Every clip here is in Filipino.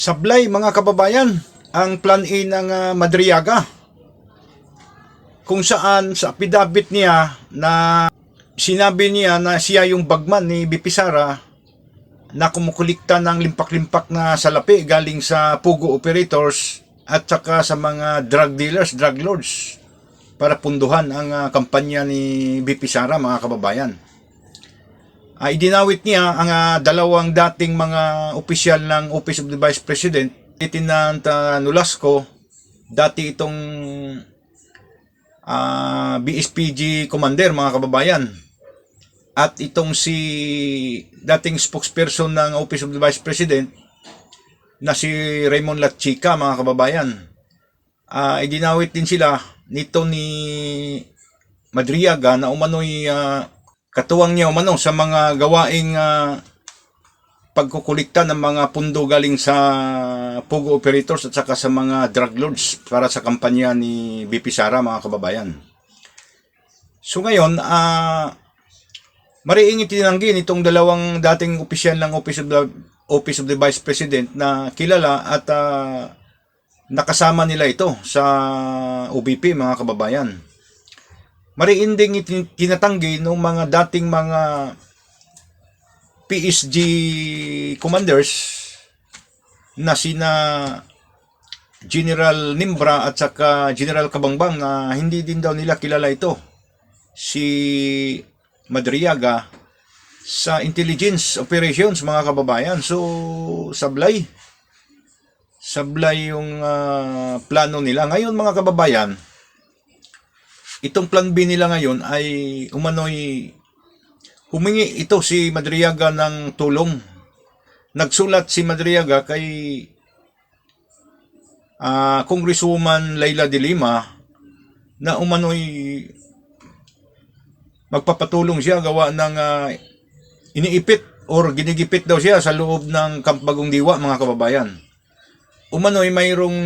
Sablay mga kababayan, ang Plan A ng Madriaga, kung saan sa affidavit niya na sinabi niya na siya yung bagman ni BP Sara na kumukulikta ng limpak-limpak na salapi galing sa Pugo operators at saka sa mga drug dealers, drug lords para punduhan ang kampanya ni BP Sara mga kababayan. Idinawit niya ang dalawang dating mga opisyal ng Office of the Vice President, Lieutenant Nolasco, dati itong BSPG Commander mga kababayan, at itong si dating spokesperson ng Office of the Vice President na si Raymond Lachica mga kababayan. Idinawit din sila nito ni Madriaga na umano'y katuwang niya umano sa mga gawaing pagkukulikta ng mga pundo galing sa Pugo operators at saka sa mga drug lords para sa kampanya ni BP Sara mga kababayan. So ngayon, mariing itinanggi nitong dalawang dating opisyal ng Office of the Vice President na kilala at nakasama nila ito sa OVP mga kababayan. Mariin ding tinatanggi ng mga dating mga PSG commanders na sina General Nimbra at saka General Kabangbang na hindi din daw nila kilala ito, si Madriaga, sa intelligence operations mga kababayan. So sablay yung plano nila ngayon mga kababayan. Itong Plan B nila ngayon ay umano'y humingi ito si Madriaga ng tulong. Nagsulat si Madriaga kay Congresswoman Leila de Lima na umano'y magpapatulong siya gawa ng iniipit or ginigipit daw siya sa loob ng Camp Bagong Diwa mga kababayan. Umano'y mayroong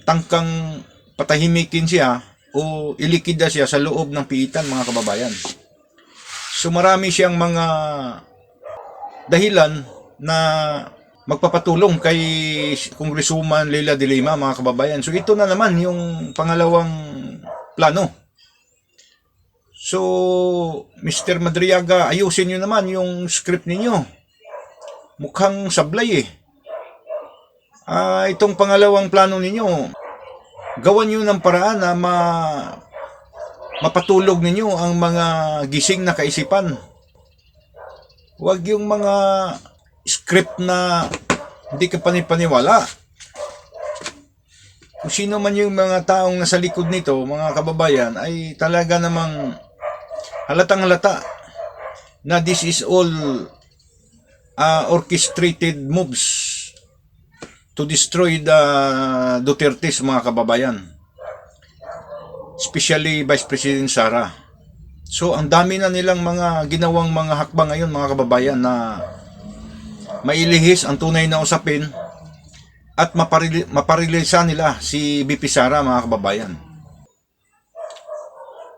tangkang patahimikin siya o ilikida siya sa loob ng piitan mga kababayan. So marami siyang mga dahilan na magpapatulong kay Congresswoman Leila de Lima mga kababayan. So ito na naman yung pangalawang plano. So Mr. Madriaga, ayusin nyo naman yung script ninyo. Mukhang sablay eh. Itong pangalawang plano ninyo, gawan nyo ng paraan na mapatulog ninyo ang mga gising na kaisipan. Huwag yung mga script na hindi ka panipaniwala. Kung sino man yung mga taong nasa likod nito, mga kababayan, ay talaga namang halatang halata na this is all orchestrated moves to destroy the Dutertes mga kababayan, especially Vice President Sara. So ang dami na nilang mga ginawang mga hakbang ngayon mga kababayan na mailihis ang tunay na usapin at maparilisa nila si BP Sara mga kababayan.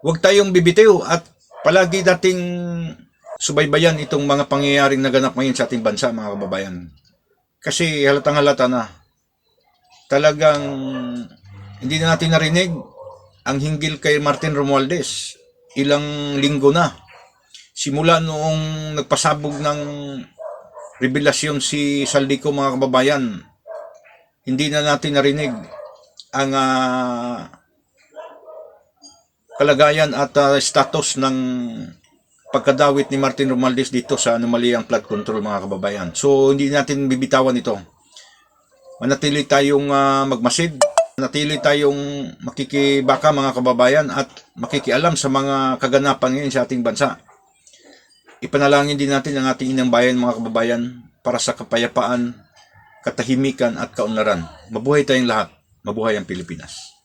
Huwag tayong bibitiw at palagi nating subaybayan itong mga pangyayaring naganap ngayon sa ating bansa mga kababayan. Kasi halatang halata na talagang hindi na natin narinig ang hinggil kay Martin Romualdez. Ilang linggo na. Simula noong nagpasabog ng revelasyon si Saldico mga kababayan, hindi na natin narinig ang kalagayan at status ng pagkadawit ni Martin Romualdez dito sa anomalyang flood control mga kababayan. So hindi natin bibitawan ito. Manatili tayong magmasid, manatili tayong makikibaka mga kababayan at makikialam sa mga kaganapan ngayon sa ating bansa. Ipanalangin din natin ang ating inang bayan mga kababayan para sa kapayapaan, katahimikan at kaunlaran. Mabuhay tayong lahat. Mabuhay ang Pilipinas.